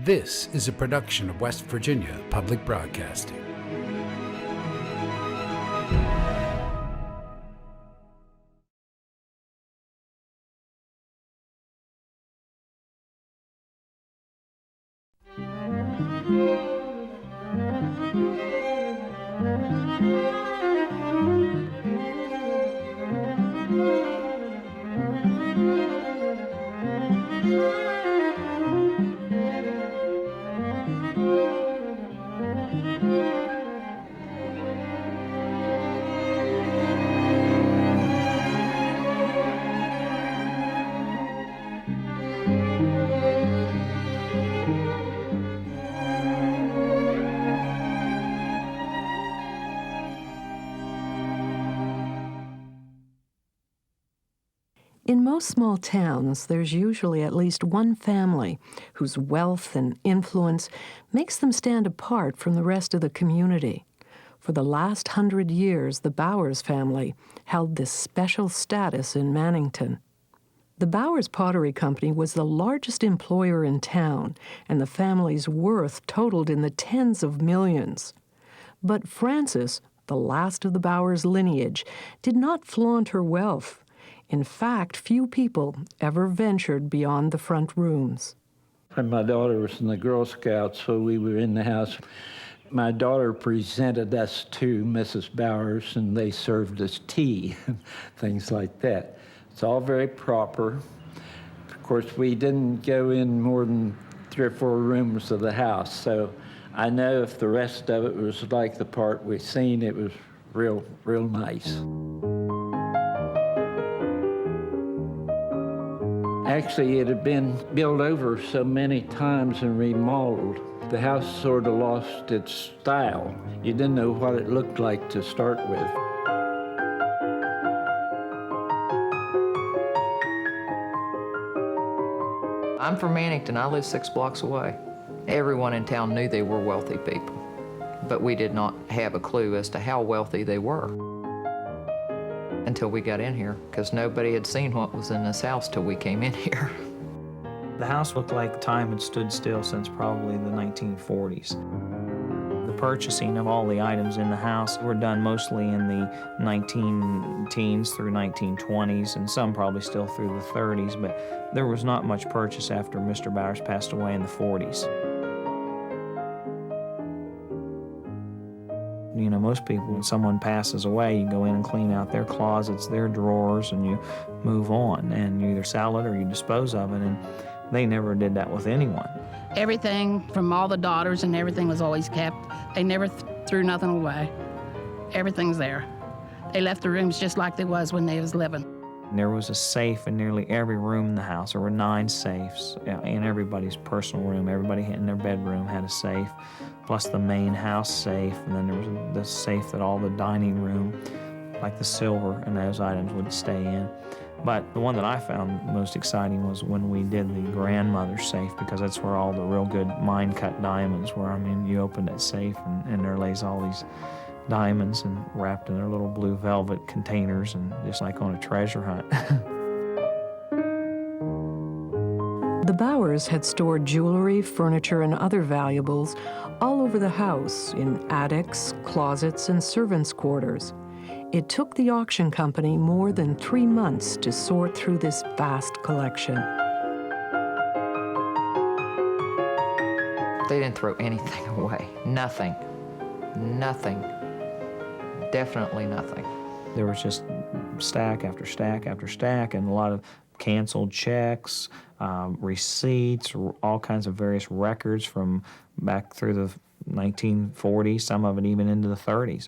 This is a production of West Virginia Public Broadcasting. In most small towns, there's usually at least one family whose wealth and influence makes them stand apart from the rest of the community. For the last 100 years, the Bowers family held this special status in Mannington. The Bowers Pottery Company was the largest employer in town, and the family's worth totaled in the tens of millions. But Frances, the last of the Bowers lineage, did not flaunt her wealth. In fact, few people ever ventured beyond the front rooms. My daughter was in the Girl Scouts, so we were in the house. My daughter presented us to Mrs. Bowers, and they served us tea, things like that. It's all very proper. Of course, we didn't go in more than 3 or 4 rooms of the house, so I know if the rest of it was like the part we've seen, it was real nice. Actually, it had been built over so many times and remodeled. The house sort of lost its style. You didn't know what it looked like to start with. I'm from Mannington. I live 6 blocks away. Everyone in town knew they were wealthy people, but we did not have a clue as to how wealthy they were until we got in here, because nobody had seen what was in this house till we came in here. The house looked like time had stood still since probably the 1940s. The purchasing of all the items in the house were done mostly in the 19-teens through 1920s, and some probably still through the 30s, but there was not much purchase after Mr. Bowers passed away in the 40s. You know, most people, when someone passes away, you go in and clean out their closets, their drawers, and you move on, and you either sell it or you dispose of it, and they never did that with anyone. Everything from all the daughters and everything was always kept. They never threw nothing away. Everything's there. They left the rooms just like they was when they was living. There was a safe in nearly every room in the house. There were 9 safes in everybody's personal room. Everybody in their bedroom had a safe, plus the main house safe, and then there was the safe that all the dining room, like the silver and those items, would stay in. But the one that I found most exciting was when we did the grandmother's safe, because that's where all the real good mine-cut diamonds were. I mean, you open that safe and there lays all these diamonds and wrapped in their little blue velvet containers, and just like on a treasure hunt. The Bowers had stored jewelry, furniture, and other valuables all over the house, in attics, closets, and servants' quarters. It took the auction company more than 3 months to sort through this vast collection. They didn't throw anything away. Nothing. Nothing. Definitely nothing. There was just stack after stack after stack, and a lot of canceled checks, receipts, all kinds of various records from back through the 1940s, some of it even into the 30s.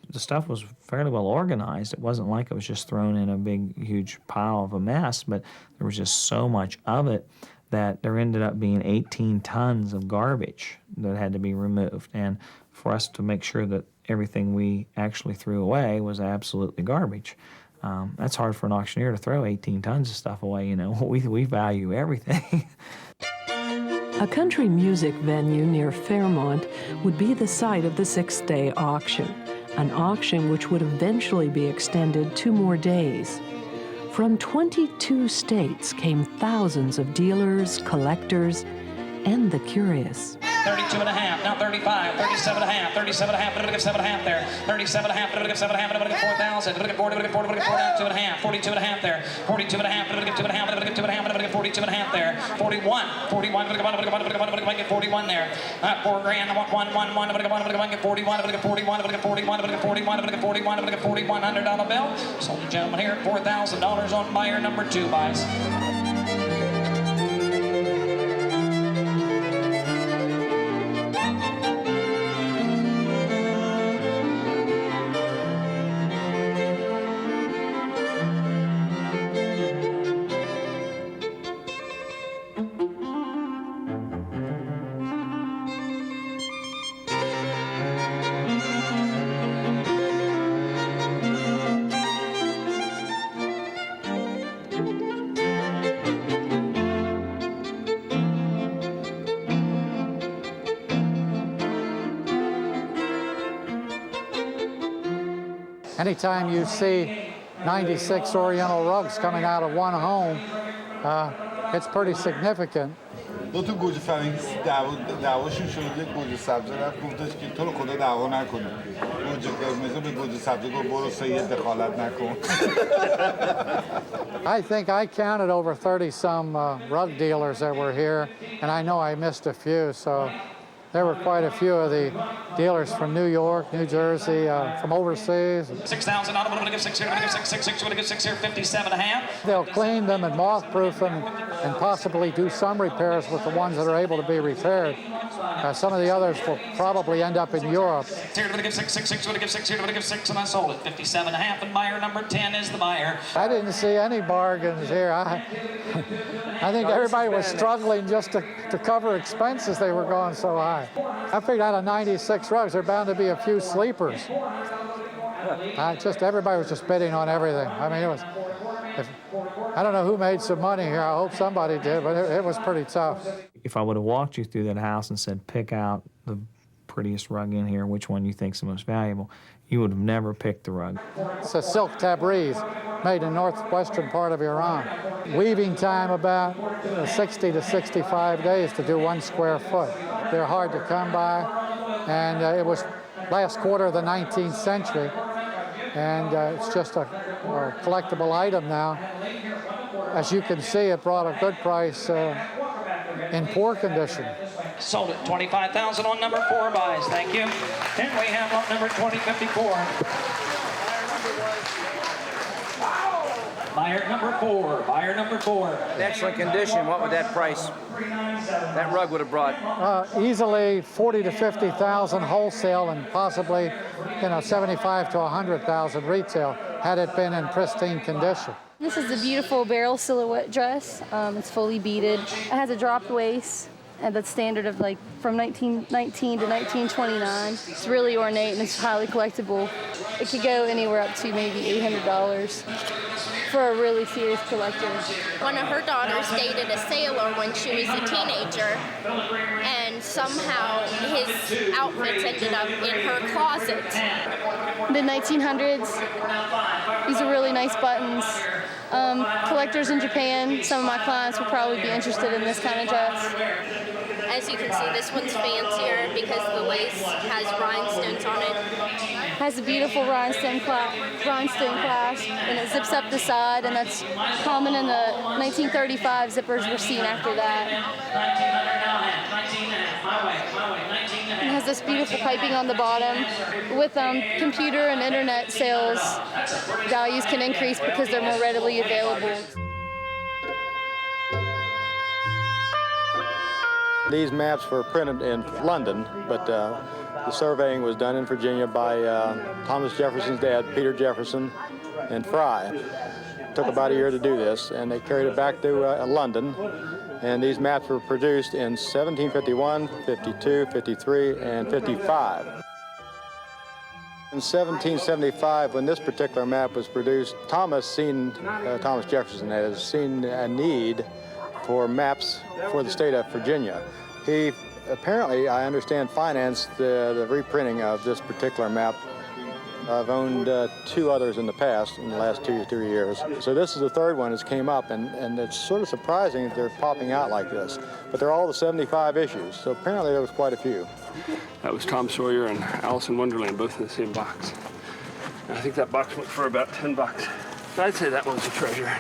The stuff was fairly well organized. It wasn't like it was just thrown in a big, huge pile of a mess, but there was just so much of it that there ended up being 18 tons of garbage that had to be removed. And for us to make sure that everything we actually threw away was absolutely garbage, that's hard for an auctioneer to throw 18 tons of stuff away. You know, we value everything. A country music venue near Fairmont would be the site of the 6-day auction, an auction which would eventually be extended 2 more days. From 22 states came thousands of dealers, collectors, and the curious. 32 and a half, now 35, 37 and a half, 37 and a half, but it'll get 7 and a half there. 37 and a half, but it'll get 7 and a half, but it'll get 4,000, it'll get 4, it'll get 4, it'll get 4 down 2 and a half, 42 and a half there. 42 and a half, but it'll get 2 and a half, but it'll get 2 and a half, but it'll get 42 and a half there. 41, 41, it'll get 41 there. 4 grand, 1, it'll get 1, it'll get 41, it'll get 41, it'll get 41, it'll get 41, it'll get 41, it'll get 41, $100 bill. Sold the gentleman here at $4,000 on buyer number 2 buys. Anytime you see 96 Oriental Rugs coming out of one home, it's pretty significant. دو تا گوجه فرنگی دعواشون شد، یک گوجه سبز رفت گفتش که تو رو خدا دعوا نکن. گوجه قرمز به گوجه سبز گفت برو سید دخالت نکن. I think I counted over 30-some rug dealers that were here, and I know I missed a few, so there were quite a few of the dealers from New York, New Jersey, from overseas. 6,000 on it, we're going to give 6 here, we're going to give 6, we're going to give 6 here, 57 and a half. They'll clean them and moth-proof them and possibly do some repairs with the ones that are able to be repaired. Some of the others will probably end up in Europe. Here, we're going to give 6, we're going to give 6 here, we're going to give 6, and I sold it. 57 and a half, and buyer number 10 is the buyer. I didn't see any bargains here. I think everybody was struggling just to cover expenses. They were going so high. I figured out of 96 rugs, there are bound to be a few sleepers. Everybody was just bidding on everything. I mean, I don't know who made some money here. I hope somebody did, but it was pretty tough. If I would have walked you through that house and said, pick out the prettiest rug in here, which one you think's the most valuable, you would have never picked the rug. It's a silk tabriz made in northwestern part of Iran. Weaving time about 60 to 65 days to do 1 square foot. They're hard to come by, and it was last quarter of the 19th century, and it's just a collectible item now. As you can see, it brought a good price in poor condition. Sold it, 25,000 on number 4 buys, thank you. And we have lot number 2054. Buyer number 4, buyer number 4. In excellent condition, what would that price, that rug would have brought? Easily 40 to 50,000 wholesale, and possibly, 75 to 100,000 retail, had it been in pristine condition. This is a beautiful barrel silhouette dress. It's fully beaded. It has a dropped waist, and that's standard of from 1919 to 1929. It's really ornate and it's highly collectible. It could go anywhere up to maybe $800 for a really serious collector. One of her daughters dated a sailor when she was a teenager, and somehow his outfits ended up in her closet. Mid-1900s. These are really nice buttons. Collectors in Japan, some of my clients would probably be interested in this kind of dress. As you can see, this one's fancier because the lace has rhinestones on it. Has a beautiful rhinestone clasp, and it zips up the side, and that's common in the 1935 zippers were seen after that. It has this beautiful piping on the bottom. With computer and internet sales, values can increase because they're more readily available. These maps were printed in London, but the surveying was done in Virginia by Thomas Jefferson's dad, Peter Jefferson, and Fry. It took about a year to do this, and they carried it back to London, and these maps were produced in 1751, 52, 53, and 55. In 1775, when this particular map was produced, Thomas Jefferson has seen a need for maps for the state of Virginia. He apparently, I understand, financed the reprinting of this particular map I've owned 2 others in the past, in the last 2 or 3 years. So this is the 3rd one that's came up, and it's sort of surprising that they're popping out like this. But they're all the 75 issues, so apparently there was quite a few. That was Tom Sawyer and Alice in Wonderland, both in the same box. And I think that box went for about $10. So I'd say that one's a treasure.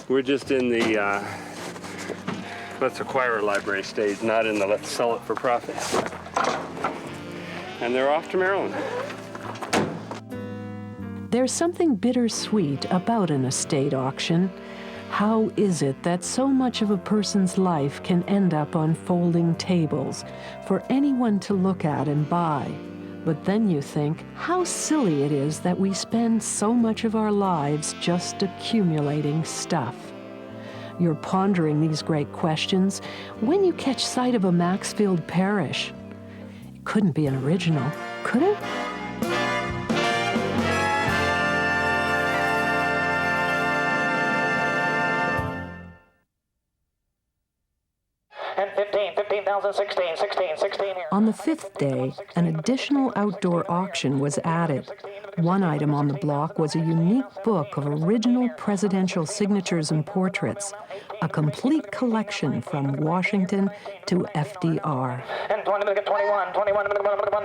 We're just in the let's acquire a library stage, not in the let's sell it for profit. And they're off to Maryland. There's something bittersweet about an estate auction. How is it that so much of a person's life can end up on folding tables for anyone to look at and buy? But then you think how silly it is that we spend so much of our lives just accumulating stuff. You're pondering these great questions when you catch sight of a Maxfield Parrish. It couldn't be an original, could it? And 15,000, 16 here. On the 5th day, an additional outdoor auction was added. One item on the block was a unique book of original presidential signatures and portraits, a complete collection from Washington to FDR. And 21,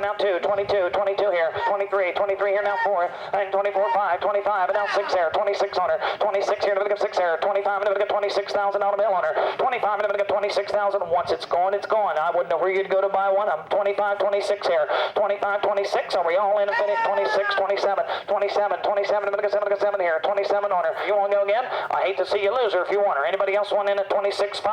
now 2, 22 here, 23 here, now 4, and 24, 5, 25, and now 6 here, 26 on her, 26 here, 6 here, 25, and 26,000 on a bill on her, 25, and 26,000. Once it's gone, it's gone. I wouldn't know where you'd go to buy one of them. 25, 26 here, 25, 26. Are we all in and finished? 26, 27, 27, 27, and 7 here, 27 on her. You want to go again? I hate to see you lose her if you want her. Anybody else want in at 26.5?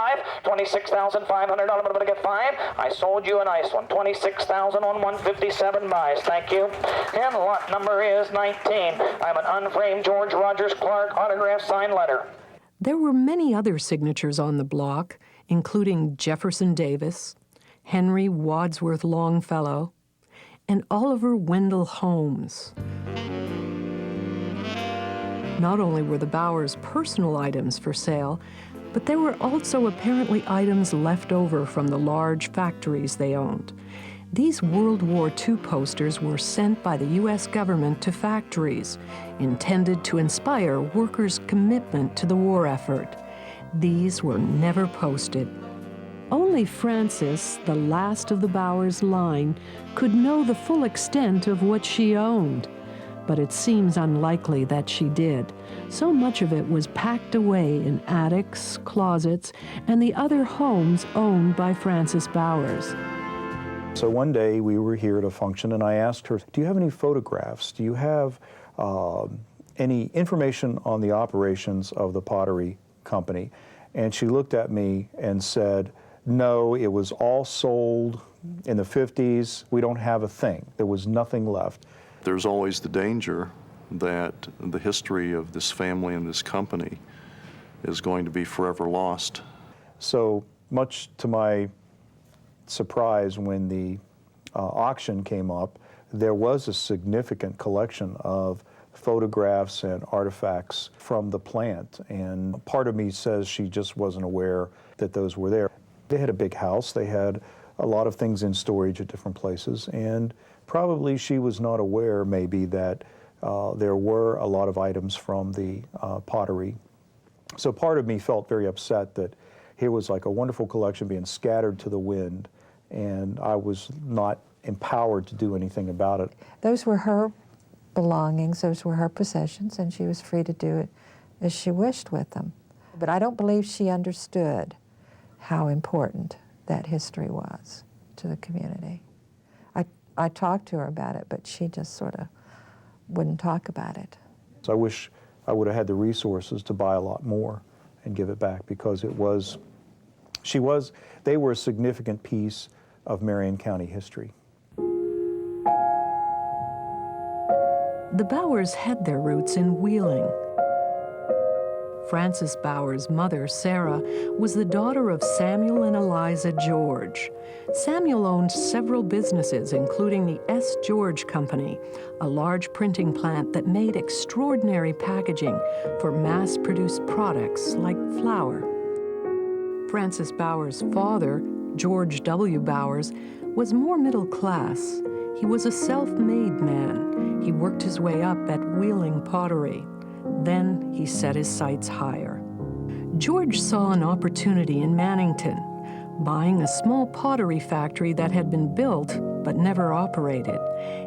$26,500. I'm going to get 5. I sold you a nice one. 26,000 on 157 buys. Thank you. And lot number is 19. I'm an unframed George Rogers Clark autograph signed letter. There were many other signatures on the block, including Jefferson Davis, Henry Wadsworth Longfellow, and Oliver Wendell Holmes. Not only were the Bowers' personal items for sale, but there were also apparently items left over from the large factories they owned. These World War II posters were sent by the U.S. government to factories, intended to inspire workers' commitment to the war effort. These were never posted. Only Frances, the last of the Bowers line, could know the full extent of what she owned. But it seems unlikely that she did. So much of it was packed away in attics, closets, and the other homes owned by Frances Bowers. So one day we were here at a function and I asked her, do you have any photographs? Do you have any information on the operations of the pottery company? And she looked at me and said, no, it was all sold in the 50s. We don't have a thing. There was nothing left. There's always the danger that the history of this family and this company is going to be forever lost. So much to my surprise, when the auction came up, there was a significant collection of photographs and artifacts from the plant. And part of me says she just wasn't aware that those were there. They had a big house. They had a lot of things in storage at different places. And probably she was not aware, maybe, that there were a lot of items from the pottery. So part of me felt very upset that here was like a wonderful collection being scattered to the wind, and I was not empowered to do anything about it. Those were her belongings, those were her possessions, and she was free to do it as she wished with them. But I don't believe she understood how important that history was to the community. I talked to her about it, but she just sort of wouldn't talk about it. So I wish I would have had the resources to buy a lot more and give it back, because they were a significant piece of Marion County history. The Bowers had their roots in Wheeling. Frances Bowers' mother, Sarah, was the daughter of Samuel and Eliza George. Samuel owned several businesses, including the S. George Company, a large printing plant that made extraordinary packaging for mass-produced products like flour. Frances Bowers' father, George W. Bowers, was more middle class. He was a self-made man. He worked his way up at Wheeling Pottery. Then he set his sights higher. George saw an opportunity in Mannington, buying a small pottery factory that had been built but never operated.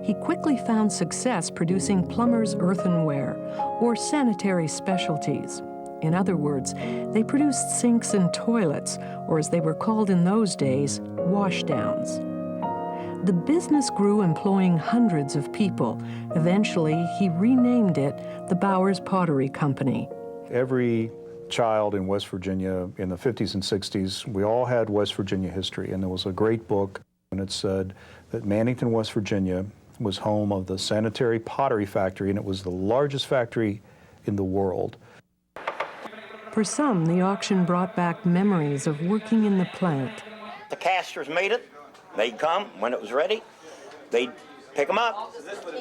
He quickly found success producing plumber's earthenware, or sanitary specialties. In other words, they produced sinks and toilets, or as they were called in those days, washdowns. The business grew, employing hundreds of people. Eventually, he renamed it the Bowers Pottery Company. Every child in West Virginia in the 50s and 60s, we all had West Virginia history, and there was a great book, and it said that Mannington, West Virginia was home of the sanitary pottery factory, and it was the largest factory in the world. For some, the auction brought back memories of working in the plant. The casters made it. They'd come when it was ready. They'd pick them up,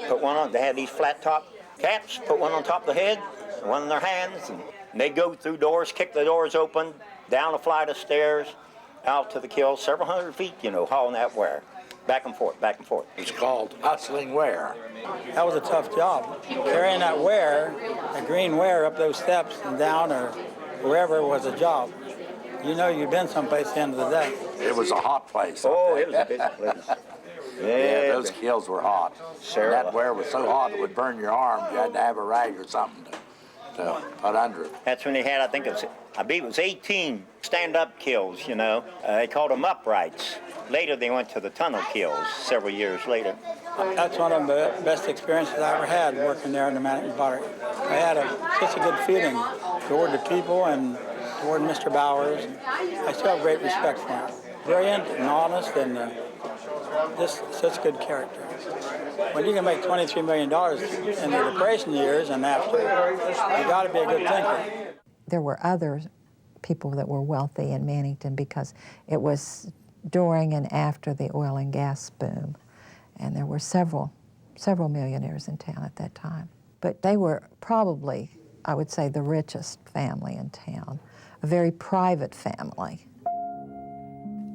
put one on. They had these flat top caps, put one on top of the head, one in their hands, and they'd go through doors, kick the doors open, down a flight of stairs, out to the kiln, several hundred feet, you know, hauling that ware. Back and forth, back and forth. It's called hustling ware. That was a tough job. Carrying that ware, the green ware, up those steps and down or wherever was a job. You know you've been someplace at the end of the day. It was a hot place. Oh, it was a busy place. Yeah, those kilns were hot. Sure. That ware was so hot it would burn your arms. You had to have a rag or something to put under it. That's when they had, I believe it was 18 stand-up kilns, you know. They called them uprights. Later they went to the tunnel kilns several years later. That's one of the best experiences I ever had working there in the Mannington Pottery. I had such a good feeling toward the people and toward Mr. Bowers. I still have great respect for him. Brilliant and honest and just such good character. When you can make $23 million in the Depression years and after, you got to be a good thinker. There were other people that were wealthy in Mannington because it was during and after the oil and gas boom. And there were several millionaires in town at that time. But they were probably, I would say, the richest family in town, a very private family.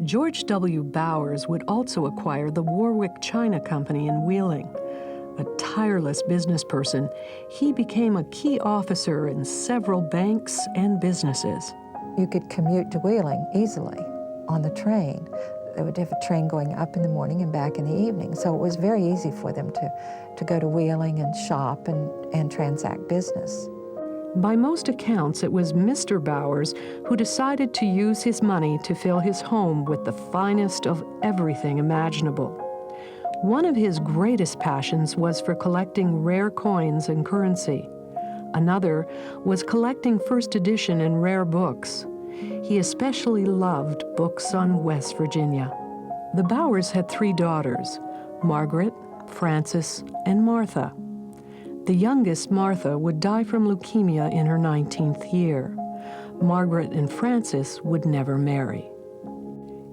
George W. Bowers would also acquire the Warwick China Company in Wheeling. A tireless business person, he became a key officer in several banks and businesses. You could commute to Wheeling easily on the train. They would have a train going up in the morning and back in the evening. So it was very easy for them to go to Wheeling and shop and transact business. By most accounts, it was Mr. Bowers who decided to use his money to fill his home with the finest of everything imaginable. One of his greatest passions was for collecting rare coins and currency. Another was collecting first edition and rare books. He especially loved books on West Virginia. The Bowers had 3 daughters, Margaret, Frances, and Martha. The youngest, Martha, would die from leukemia in her 19th year. Margaret and Frances would never marry.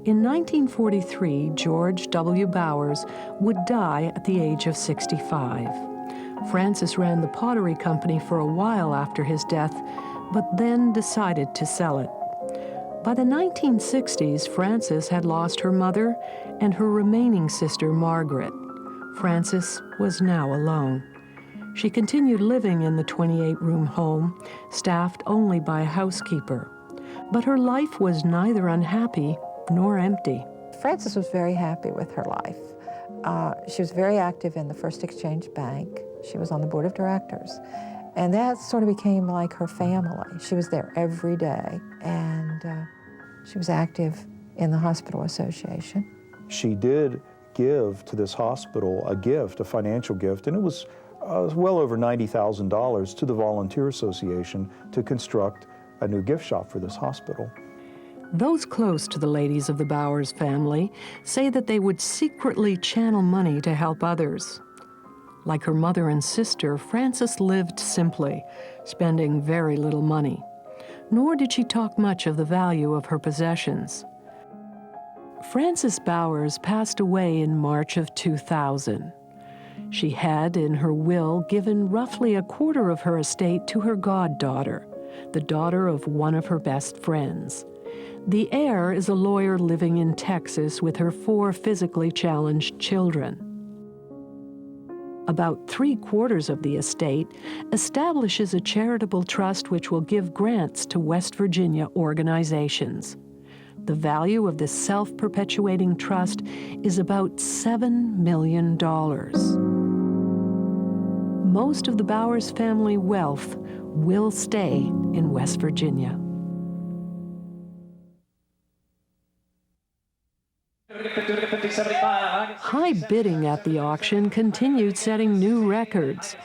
In 1943, George W. Bowers would die at the age of 65. Frances ran the pottery company for a while after his death, but then decided to sell it. By the 1960s, Frances had lost her mother and her remaining sister, Margaret. Frances was now alone. She continued living in the 28-room home, staffed only by a housekeeper. But her life was neither unhappy nor empty. Frances was very happy with her life. She was very active in the First Exchange Bank. She was on the board of directors. And that sort of became like her family. She was there every day, and she was active in the Hospital Association. She did give to this hospital a gift, a financial gift, and it was well over $90,000 to the Volunteer Association to construct a new gift shop for this hospital. Those close to the ladies of the Bowers family say that they would secretly channel money to help others. Like her mother and sister, Frances lived simply, spending very little money. Nor did she talk much of the value of her possessions. Frances Bowers passed away in March of 2000. She had, in her will, given roughly a quarter of her estate to her goddaughter, the daughter of one of her best friends. The heir is a lawyer living in Texas with her 4 physically challenged children. about 3/4 of the estate, establishes a charitable trust which will give grants to West Virginia organizations. The value of this self-perpetuating trust is about $7 million. Most of the Bowers family wealth will stay in West Virginia. High bidding at the auction continued setting new records.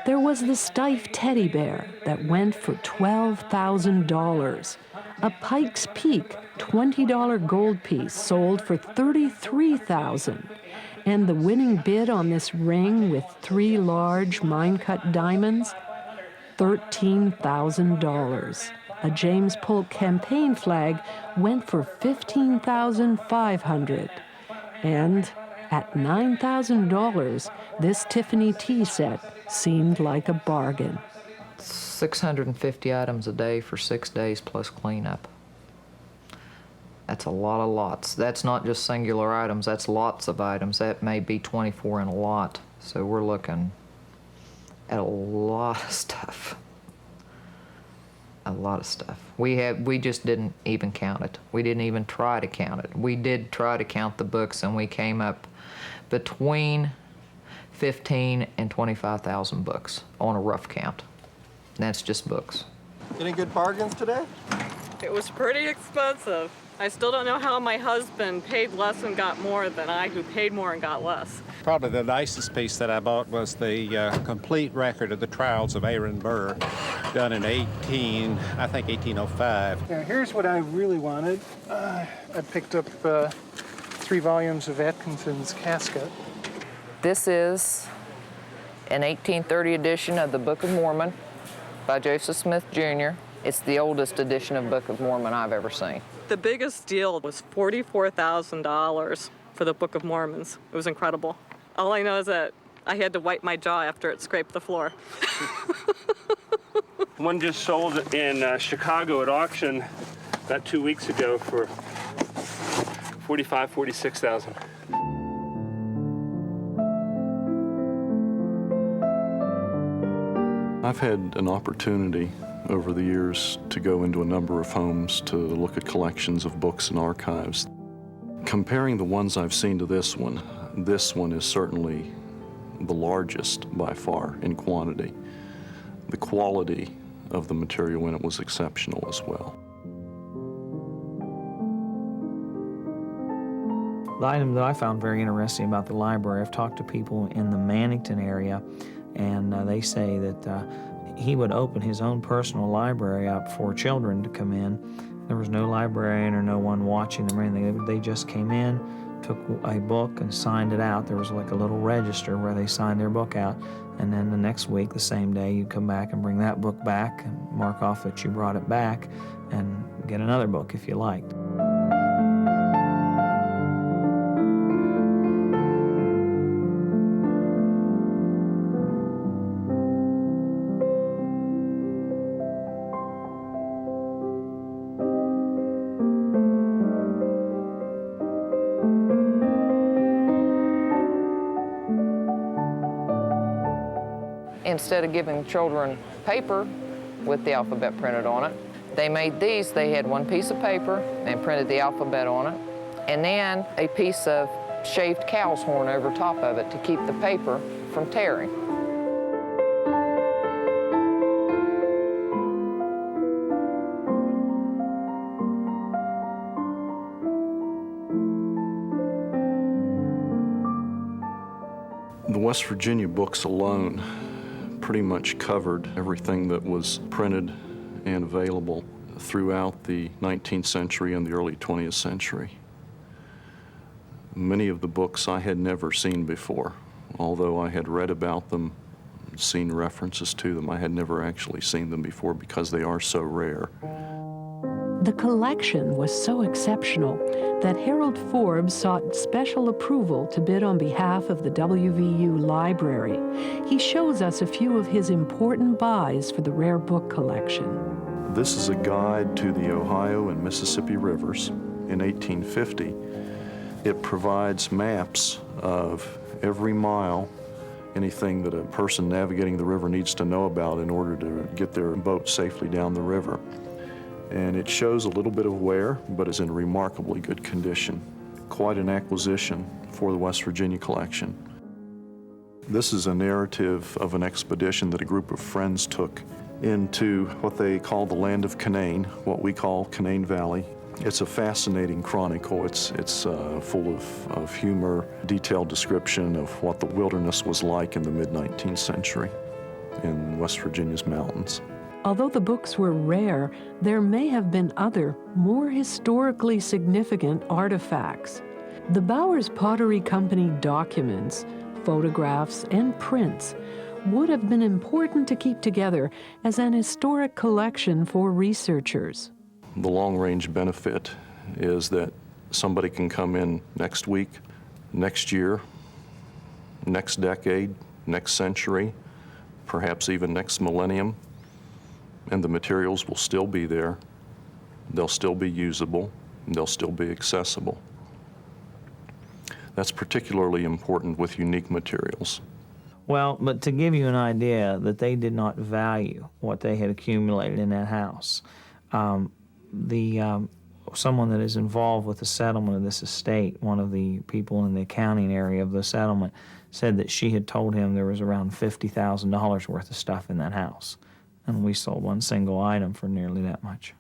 There was the Steiff teddy bear that went for $12,000. A Pikes Peak $20 gold piece sold for $33,000. And the winning bid on this ring with 3 large mine-cut diamonds, $13,000. A James Polk campaign flag went for $15,500. And at $9,000, this Tiffany tea set seemed like a bargain. 650 items a day for 6 days plus cleanup. That's a lot of lots. That's not just singular items, that's lots of items. That may be 24 in a lot. So we're looking at a lot of stuff. A lot of stuff. We just didn't even count it. We didn't even try to count it. We did try to count the books, and we came up between 15 and 25,000 books on a rough count. And that's just books. Any good bargains today? It was pretty expensive. I still don't know how my husband paid less and got more than I, who paid more and got less. Probably the nicest piece that I bought was the complete record of the trials of Aaron Burr, done in 1805. Now here's what I really wanted. I picked up 3 volumes of Atkinson's Casket. This is an 1830 edition of the Book of Mormon by Joseph Smith Jr. It's the oldest edition of Book of Mormon I've ever seen. The biggest deal was $44,000 for the Book of Mormons. It was incredible. All I know is that I had to wipe my jaw after it scraped the floor. One just sold in Chicago at auction about 2 weeks ago for $46,000. I've had an opportunity over the years to go into a number of homes to look at collections of books and archives. Comparing the ones I've seen to this one is certainly the largest by far in quantity. The quality of the material in it was exceptional as well. The item that I found very interesting about the library, I've talked to people in the Mannington area, and they say that he would open his own personal library up for children to come in. There was no librarian or no one watching them or anything. They just came in, took a book and signed it out. There was like a little register where they signed their book out, and then the next week, the same day, you'd come back and bring that book back and mark off that you brought it back and get another book if you liked. Instead of giving children paper with the alphabet printed on it, they made these. They had one piece of paper and printed the alphabet on it, and then a piece of shaved cow's horn over top of it to keep the paper from tearing. The West Virginia books alone pretty much covered everything that was printed and available throughout the 19th century and the early 20th century. Many of the books I had never seen before. Although I had read about them, seen references to them, I had never actually seen them before because they are so rare. The collection was so exceptional that Harold Forbes sought special approval to bid on behalf of the WVU Library. He shows us a few of his important buys for the rare book collection. This is a guide to the Ohio and Mississippi rivers in 1850. It provides maps of every mile anything that a person navigating the river needs to know about in order to get their boat safely down the river. And it shows a little bit of wear, but is in remarkably good condition. Quite an acquisition for the West Virginia collection. This is a narrative of an expedition that a group of friends took into what they call the land of Canaan, what we call Canaan Valley. It's a fascinating chronicle. It's full of humor, detailed description of what the wilderness was like in the mid-19th century in West Virginia's mountains. Although the books were rare, there may have been other, more historically significant artifacts. The Bowers Pottery Company documents, photographs, and prints would have been important to keep together as an historic collection for researchers. The long-range benefit is that somebody can come in next week, next year, next decade, next century, perhaps even next millennium, and the materials will still be there, they'll still be usable, and they'll still be accessible. That's particularly important with unique materials. Well, but to give you an idea that they did not value what they had accumulated in that house, someone that is involved with the settlement of this estate, one of the people in the accounting area of the settlement, said that she had told him there was around $50,000 worth of stuff in that house. And we sold one single item for nearly that much.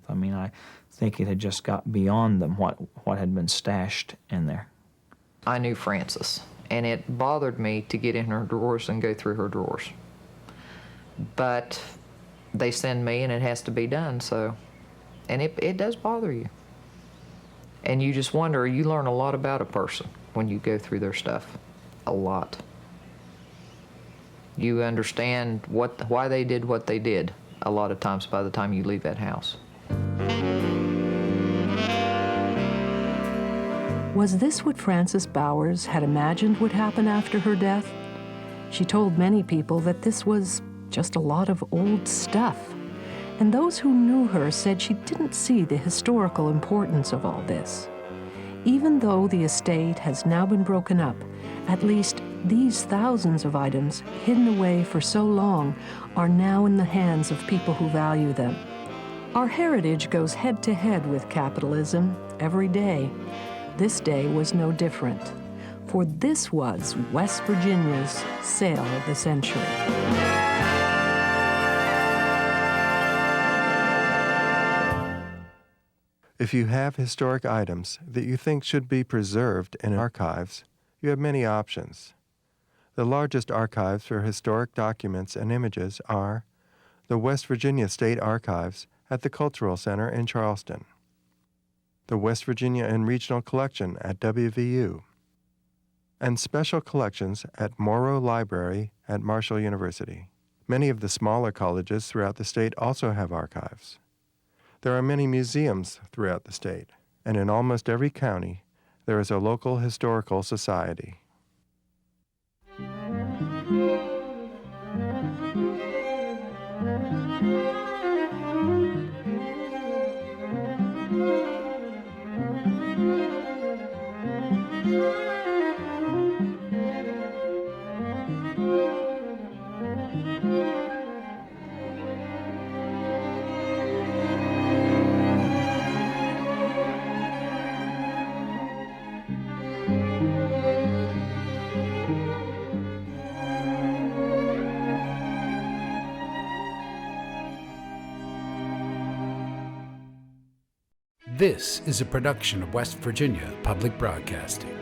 I mean, I think it had just got beyond them what had been stashed in there. I knew Frances, and it bothered me to get in her drawers and go through her drawers. But they send me and it has to be done, so, and it does bother you. And you just wonder, you learn a lot about a person when you go through their stuff, a lot. You understand why they did what they did a lot of times by the time you leave that house. Was this what Frances Bowers had imagined would happen after her death? She told many people that this was just a lot of old stuff, and those who knew her said she didn't see the historical importance of all this. Even though the estate has now been broken up, at least these thousands of items, hidden away for so long, are now in the hands of people who value them. Our heritage goes head to head with capitalism every day. This day was no different, for this was West Virginia's sale of the century. If you have historic items that you think should be preserved in archives, you have many options. The largest archives for historic documents and images are the West Virginia State Archives at the Cultural Center in Charleston, the West Virginia and Regional Collection at WVU, and special collections at Morrow Library at Marshall University. Many of the smaller colleges throughout the state also have archives. There are many museums throughout the state, and in almost every county, there is a local historical society. This is a production of West Virginia Public Broadcasting.